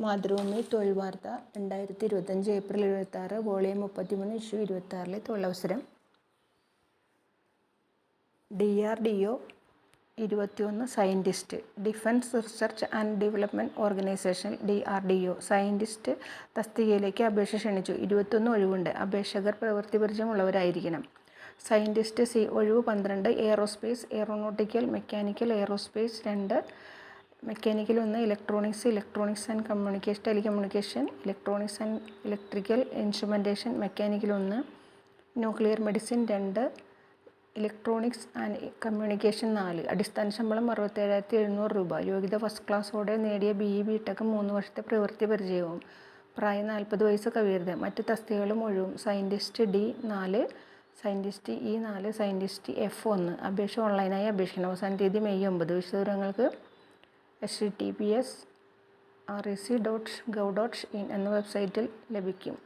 മാതൃഭൂമി തൊഴിൽ വാർത്ത 2025 April 26 volume 33 issue 26 തൊഴിലവസരം. DRDO 21 scientist. Defence research and development organisation DRDO scientist തസ്തികയിലേക്ക് അപേക്ഷ ക്ഷണിച്ചു. 21 ഒഴിവുണ്ട്. അപേക്ഷകർ പ്രവൃത്തി പരിചയമുള്ളവരായിരിക്കണം. സയൻറ്റിസ്റ്റ് ഒഴിവ് 12. Aerospace, aeronautical, mechanical, aerospace 2, mechanical 1, electronics and communication, telecommunication, electronics and electrical instrumentation mechanical 1, nuclear medicine 2, electronics and communication 4. അടിസ്ഥാന ശമ്പളം 67,700 രൂപ. യോഗ്യത ഫസ്റ്റ് ക്ലാസ്സോടെ നേടിയ BE BTech 3 വർഷത്തെ പ്രവൃത്തി പരിചയവും. പ്രായം 40 വയസ്സ് കവിയരുത്. മറ്റ് തസ്തികകളും ഒഴിവും. Scientist D 4, scientist E 4, scientist F 1. അപേക്ഷ ഓൺലൈനായി അപേക്ഷിക്കണം. അവസാന തീയതി മെയ് 9. വിശദവിവരങ്ങൾക്ക് https://rec.gov.in എന്ന വെബ്സൈറ്റിൽ ലഭിക്കും.